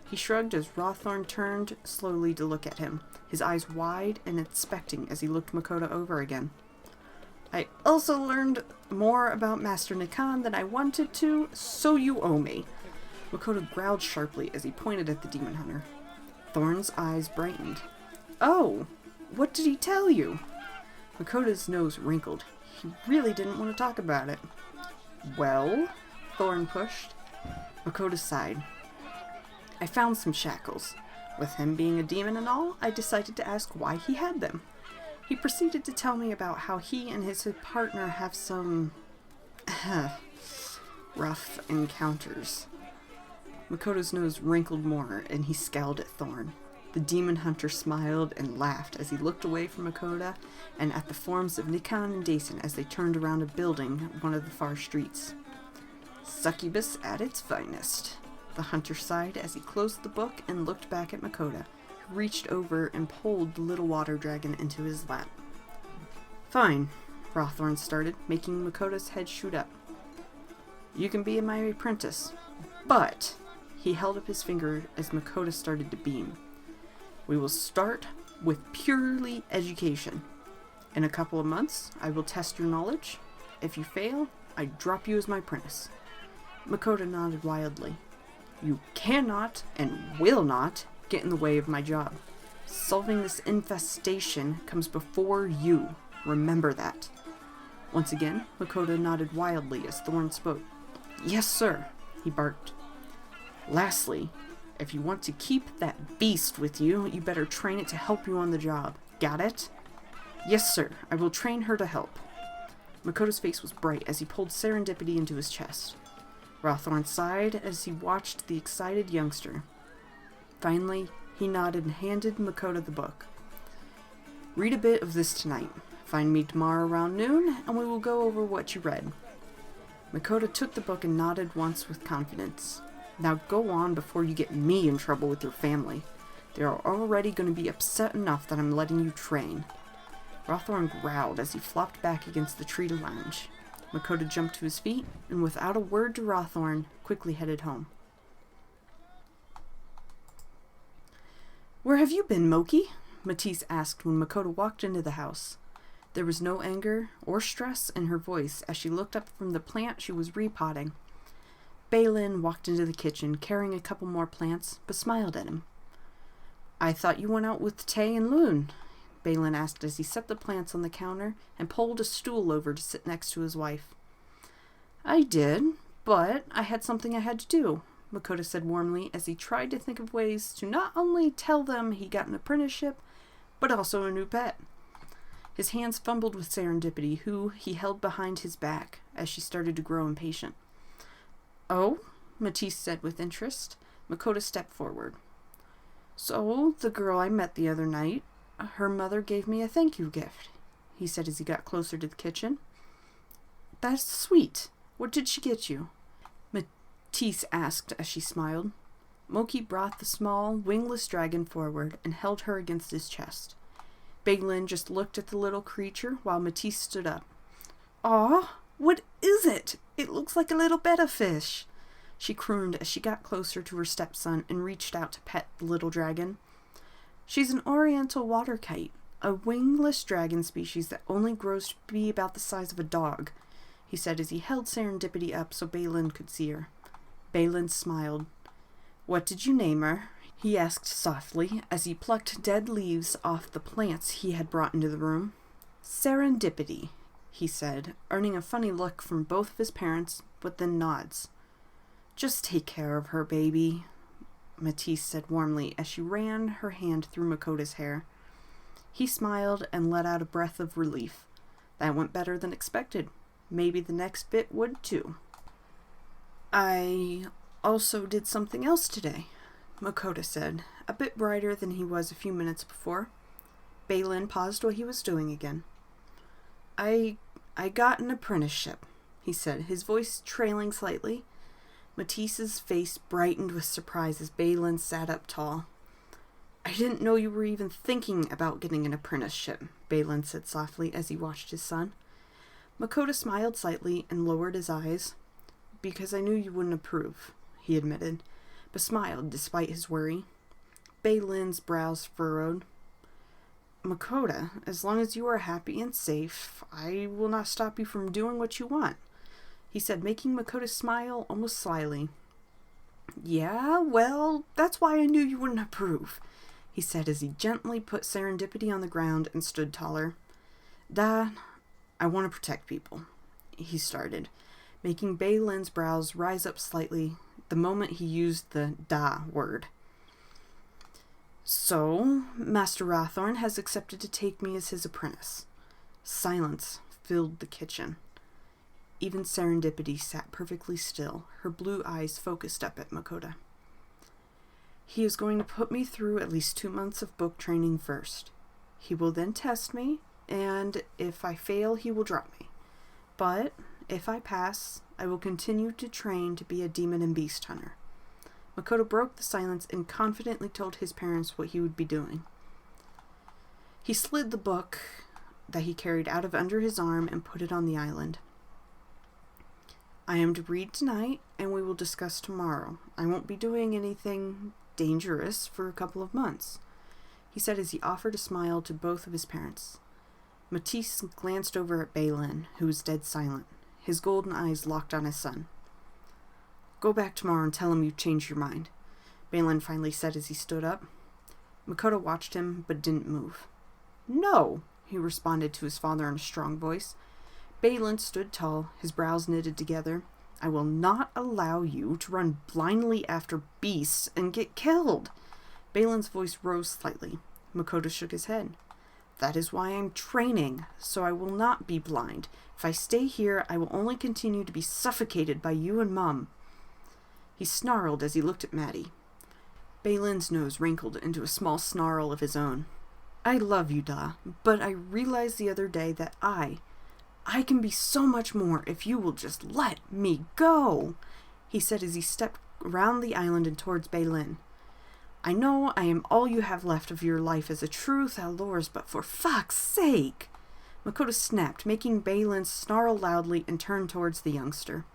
He shrugged as Rathorn turned slowly to look at him, his eyes wide and inspecting as he looked Mokota over again. "I also learned more about Master Nikan than I wanted to, so you owe me." Mokota growled sharply as he pointed at the demon hunter. Thorn's eyes brightened. "Oh, what did he tell you?" Makota's nose wrinkled. He really didn't want to talk about it. "Well?" Thorn pushed. Mokota sighed. "I found some shackles. With him being a demon and all, I decided to ask why he had them. He proceeded to tell me about how he and his partner have some rough encounters." Makoto's nose wrinkled more, and he scowled at Thorn. The demon hunter smiled and laughed as he looked away from Mokota and at the forms of Nikan and Dason as they turned around a building one of the far streets. "Succubus at its finest." The hunter sighed as he closed the book and looked back at Mokota, who reached over and pulled the little water dragon into his lap. "Fine," Rathorn started, making Makota's head shoot up. "You can be my apprentice, but..." He held up his finger as Mokota started to beam. "We will start with purely education. In a couple of months, I will test your knowledge. If you fail, I drop you as my apprentice." Mokota nodded wildly. "You cannot and will not get in the way of my job. Solving this infestation comes before you. Remember that." Once again, Mokota nodded wildly as Thorn spoke. "Yes, sir," he barked. "Lastly, if you want to keep that beast with you, you better train it to help you on the job. Got it?" "Yes, sir. I will train her to help." Makoto's face was bright as he pulled Serendipity into his chest. Rathorn sighed as he watched the excited youngster. Finally, he nodded and handed Mokota the book. "Read a bit of this tonight. Find me tomorrow around noon, and we will go over what you read." Mokota took the book and nodded once with confidence. "Now go on before you get me in trouble with your family. They are already going to be upset enough that I'm letting you train." Rathorn growled as he flopped back against the tree to lounge. Mokota jumped to his feet, and without a word to Rathorn, quickly headed home. "Where have you been, Moki?" Matisse asked when Mokota walked into the house. There was no anger or stress in her voice as she looked up from the plant she was repotting. Balin walked into the kitchen, carrying a couple more plants, but smiled at him. "I thought you went out with Tay and Loon," Balin asked as he set the plants on the counter and pulled a stool over to sit next to his wife. "I did, but I had something I had to do," Mokota said warmly as he tried to think of ways to not only tell them he got an apprenticeship, but also a new pet. His hands fumbled with Serendipity, who he held behind his back as she started to grow impatient. "Oh?" Matisse said with interest. Mokota stepped forward. "So, the girl I met the other night, her mother gave me a thank you gift," he said as he got closer to the kitchen. "That's sweet. What did she get you?" Matisse asked as she smiled. Moki brought the small, wingless dragon forward and held her against his chest. Balin just looked at the little creature while Matisse stood up. "Aw, what is it? It looks like a little betta fish," she crooned as she got closer to her stepson and reached out to pet the little dragon. "She's an oriental water kite, a wingless dragon species that only grows to be about the size of a dog," he said as he held Serendipity up so Balin could see her. Balin smiled. "What did you name her?" he asked softly as he plucked dead leaves off the plants he had brought into the room. "Serendipity," he said, earning a funny look from both of his parents, but then nods. "Just take care of her, baby," Matisse said warmly as she ran her hand through Makota's hair. He smiled and let out a breath of relief. That went better than expected. Maybe the next bit would too. I also did something else today, Mokota said, a bit brighter than he was a few minutes before. Balin paused what he was doing again. I got an apprenticeship, he said, his voice trailing slightly. Matisse's face brightened with surprise as Balin sat up tall. I didn't know you were even thinking about getting an apprenticeship, Balin said softly as he watched his son. Mokota smiled slightly and lowered his eyes. Because I knew you wouldn't approve, he admitted, but smiled despite his worry. Balin's brows furrowed. Mokota, as long as you are happy and safe, I will not stop you from doing what you want, he said, making Mokota smile almost slyly. Yeah, well, that's why I knew you wouldn't approve, he said as he gently put Serendipity on the ground and stood taller. Dad, I want to protect people, he started, making Balin's brows rise up slightly the moment he used the da word. So, Master Rathorn has accepted to take me as his apprentice. Silence filled the kitchen. Even Serendipity sat perfectly still, her blue eyes focused up at Mokota. He is going to put me through at least 2 months of book training first. He will then test me, and if I fail, he will drop me. But if I pass, I will continue to train to be a demon and beast hunter. Mokota broke the silence and confidently told his parents what he would be doing. He slid the book that he carried out of under his arm and put it on the island. I am to read tonight, and we will discuss tomorrow. I won't be doing anything dangerous for a couple of months, he said as he offered a smile to both of his parents. Matisse glanced over at Balin, who was dead silent, his golden eyes locked on his son. Go back tomorrow and tell him you changed your mind, Balin finally said as he stood up. Mokota watched him, but didn't move. No, he responded to his father in a strong voice. Balin stood tall, his brows knitted together. I will not allow you to run blindly after beasts and get killed. Balin's voice rose slightly. Mokota shook his head. That is why I'm training, so I will not be blind. If I stay here, I will only continue to be suffocated by you and Mum. He snarled as he looked at Maddie. Balin's nose wrinkled into a small snarl of his own. I love you, Da, but I realized the other day that I can be so much more if you will just let me go, he said as he stepped around the island and towards Balin. I know I am all you have left of your life as a true Thalors, but for fuck's sake! Mokota snapped, making Balin snarl loudly and turn towards the youngster.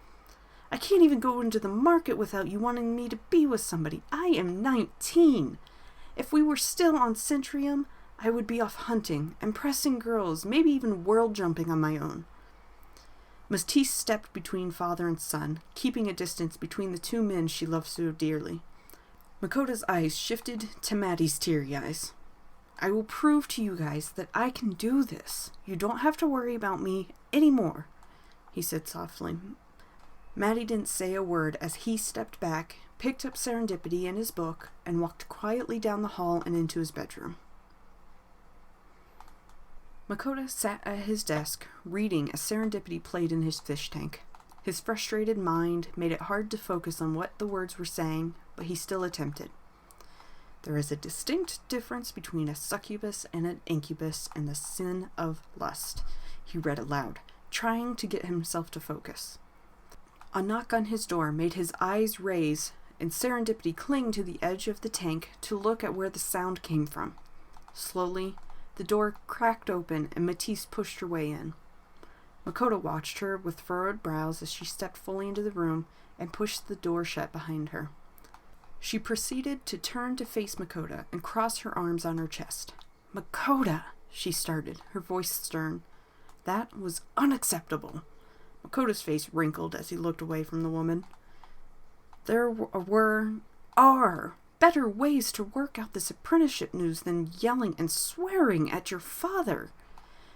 I can't even go into the market without you wanting me to be with somebody. I am 19. If we were still on Centrium, I would be off hunting, impressing girls, maybe even world jumping on my own. Matisse stepped between father and son, keeping a distance between the two men she loved so dearly. Makota's eyes shifted to Maddie's teary eyes. I will prove to you guys that I can do this. You don't have to worry about me anymore, he said softly. Maddie didn't say a word as he stepped back, picked up Serendipity and his book, and walked quietly down the hall and into his bedroom. Mokota sat at his desk, reading as Serendipity played in his fish tank. His frustrated mind made it hard to focus on what the words were saying, but he still attempted. There is a distinct difference between a succubus and an incubus and the sin of lust, he read aloud, trying to get himself to focus. A knock on his door made his eyes raise and Serendipity cling to the edge of the tank to look at where the sound came from. Slowly, the door cracked open and Matisse pushed her way in. Mokota watched her with furrowed brows as she stepped fully into the room and pushed the door shut behind her. She proceeded to turn to face Mokota and cross her arms on her chest. Mokota, she started, her voice stern. That was unacceptable. Makota's face wrinkled as he looked away from the woman. There are better ways to work out this apprenticeship news than yelling and swearing at your father.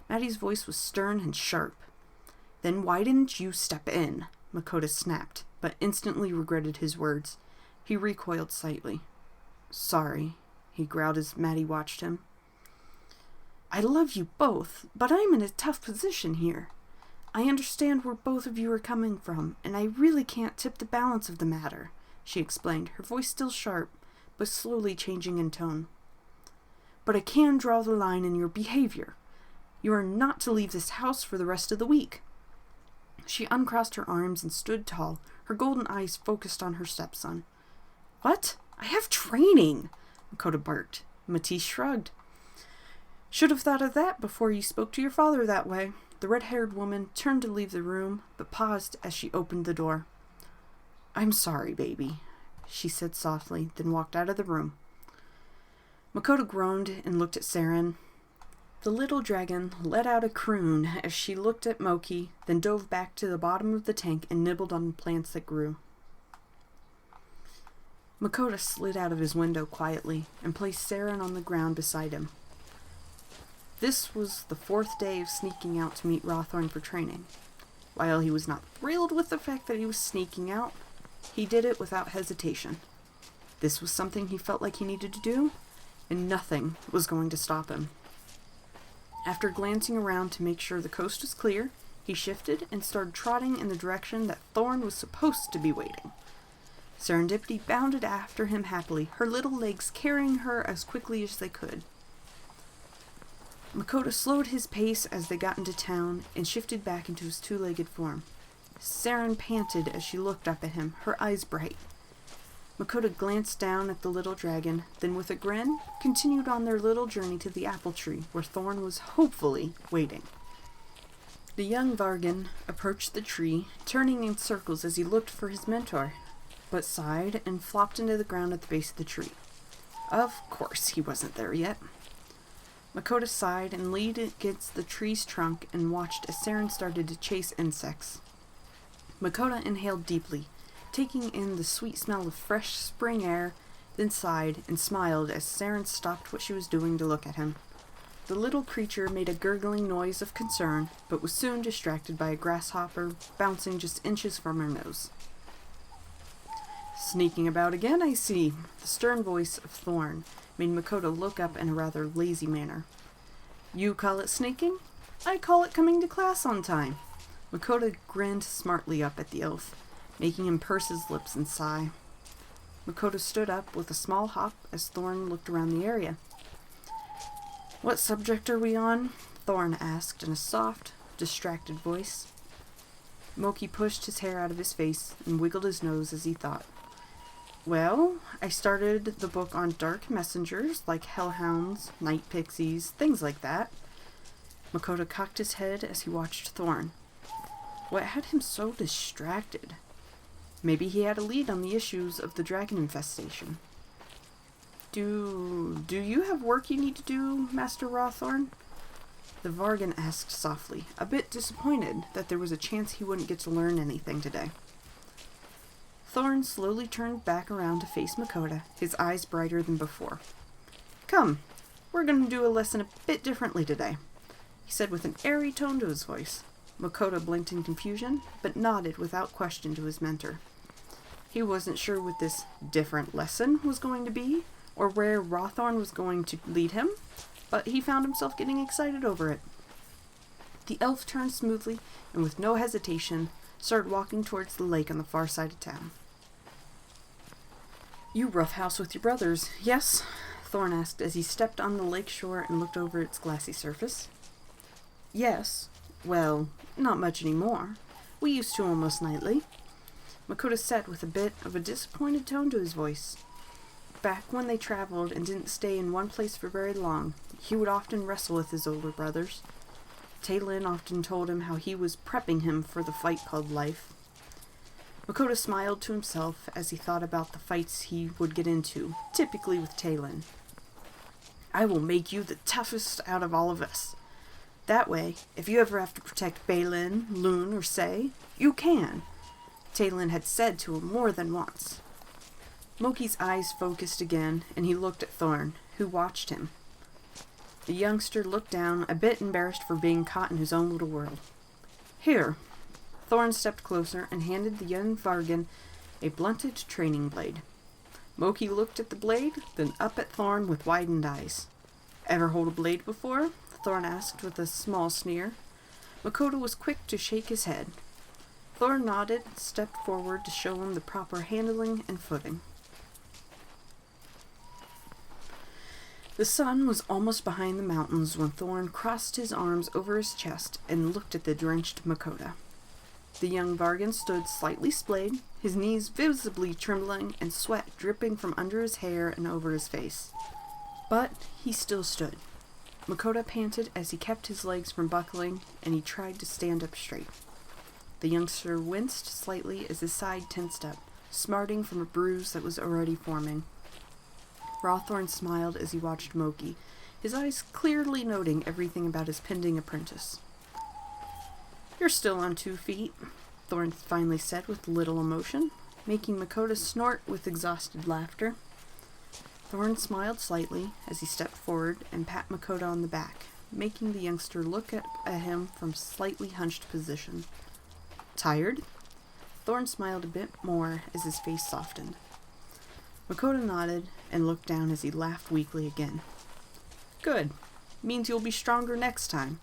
Maddie's voice was stern and sharp. Then why didn't you step in? Mokota snapped, but instantly regretted his words. He recoiled slightly. Sorry, he growled as Maddie watched him. I love you both, but I'm in a tough position here. I understand where both of you are coming from, and I really can't tip the balance of the matter, she explained, her voice still sharp, but slowly changing in tone. But I can draw the line in your behavior. You are not to leave this house for the rest of the week. She uncrossed her arms and stood tall, her golden eyes focused on her stepson. What? I have training, Mokota barked. Matisse shrugged. Should have thought of that before you spoke to your father that way. The red-haired woman turned to leave the room, but paused as she opened the door. I'm sorry, baby, she said softly, then walked out of the room. Mokota groaned and looked at Saren. The little dragon let out a croon as she looked at Moki, then dove back to the bottom of the tank and nibbled on plants that grew. Mokota slid out of his window quietly and placed Saren on the ground beside him. This was the 4th day of sneaking out to meet Rathorn for training. While he was not thrilled with the fact that he was sneaking out, he did it without hesitation. This was something he felt like he needed to do, and nothing was going to stop him. After glancing around to make sure the coast was clear, he shifted and started trotting in the direction that Thorn was supposed to be waiting. Serendipity bounded after him happily, her little legs carrying her as quickly as they could. Mokota slowed his pace as they got into town and shifted back into his 2-legged form. Saren panted as she looked up at him, her eyes bright. Mokota glanced down at the little dragon, then with a grin, continued on their little journey to the apple tree, where Thorn was hopefully waiting. The young Vargan approached the tree, turning in circles as he looked for his mentor, but sighed and flopped into the ground at the base of the tree. Of course he wasn't there yet. Mokota sighed and leaned against the tree's trunk and watched as Saren started to chase insects. Mokota inhaled deeply, taking in the sweet smell of fresh spring air, then sighed and smiled as Saren stopped what she was doing to look at him. The little creature made a gurgling noise of concern, but was soon distracted by a grasshopper bouncing just inches from her nose. Sneaking about again, I see. The stern voice of Thorn made Mokota look up in a rather lazy manner. You call it sneaking? I call it coming to class on time. Mokota grinned smartly up at the elf, making him purse his lips and sigh. Mokota stood up with a small hop as Thorn looked around the area. What subject are we on? Thorn asked in a soft, distracted voice. Moki pushed his hair out of his face and wiggled his nose as he thought. Well, I started the book on dark messengers like hellhounds, night pixies, things like that. Mokota cocked his head as he watched Thorn. What had him so distracted? Maybe he had a lead on the issues of the dragon infestation. Do you have work you need to do, Master Rathorn? The Vargan asked softly, a bit disappointed that there was a chance he wouldn't get to learn anything today. Thorn slowly turned back around to face Mokota, his eyes brighter than before. Come, we're going to do a lesson a bit differently today, he said with an airy tone to his voice. Mokota blinked in confusion, but nodded without question to his mentor. He wasn't sure what this different lesson was going to be, or where Rathorn was going to lead him, but he found himself getting excited over it. The elf turned smoothly, and with no hesitation, started walking towards the lake on the far side of town. You roughhouse with your brothers, yes? Thorn asked as he stepped on the lake shore and looked over its glassy surface. Yes. Well, not much anymore. We used to almost nightly. Mokota said with a bit of a disappointed tone to his voice. Back when they traveled and didn't stay in one place for very long, he would often wrestle with his older brothers. Niland often told him how he was prepping him for the fight called life. Mokota smiled to himself as he thought about the fights he would get into, typically with Niland. I will make you the toughest out of all of us. That way, if you ever have to protect Balin, Loon, or Say, you can, Niland had said to him more than once. Moki's eyes focused again, and he looked at Thorn, who watched him. The youngster looked down, a bit embarrassed for being caught in his own little world. Here. Thorn stepped closer and handed the young Vargan a blunted training blade. Moki looked at the blade, then up at Thorn with widened eyes. Ever hold a blade before? Thorn asked with a small sneer. Mokota was quick to shake his head. Thorn nodded, stepped forward to show him the proper handling and footing. The sun was almost behind the mountains when Thorn crossed his arms over his chest and looked at the drenched Mokota. The young Vargan stood slightly splayed, his knees visibly trembling and sweat dripping from under his hair and over his face. But he still stood. Mokota panted as he kept his legs from buckling, and he tried to stand up straight. The youngster winced slightly as his side tensed up, smarting from a bruise that was already forming. Rathorn smiled as he watched Moki, his eyes clearly noting everything about his pending apprentice. "You're still on 2 feet, Thorn finally said with little emotion, making Mokota snort with exhausted laughter. Thorn smiled slightly as he stepped forward and pat Mokota on the back, making the youngster look at him from slightly hunched position. "Tired?" Thorn smiled a bit more as his face softened. Mokota nodded and looked down as he laughed weakly again. "Good. Means you'll be stronger next time."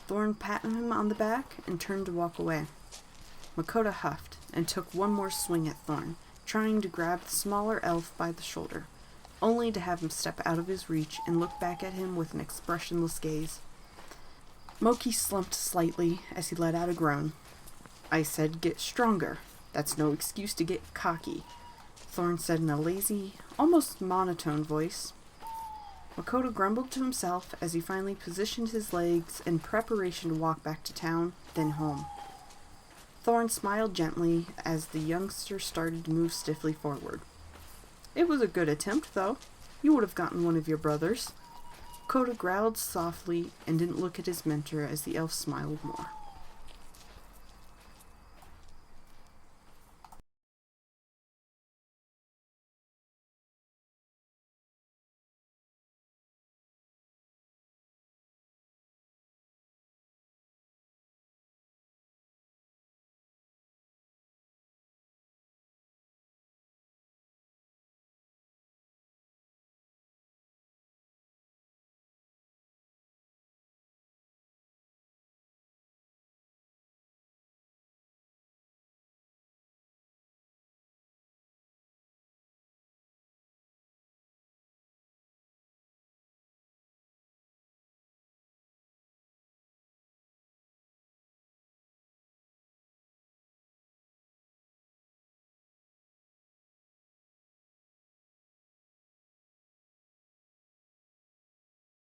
Thorn patted him on the back and turned to walk away. Mokota huffed and took one more swing at Thorn, trying to grab the smaller elf by the shoulder, only to have him step out of his reach and look back at him with an expressionless gaze. Moki slumped slightly as he let out a groan. "I said get stronger. That's no excuse to get cocky," Thorn said in a lazy, almost monotone voice. Mokota grumbled to himself as he finally positioned his legs in preparation to walk back to town, then home. Thorn smiled gently as the youngster started to move stiffly forward. "It was a good attempt, though. You would have gotten one of your brothers." Mokota growled softly and didn't look at his mentor as the elf smiled more.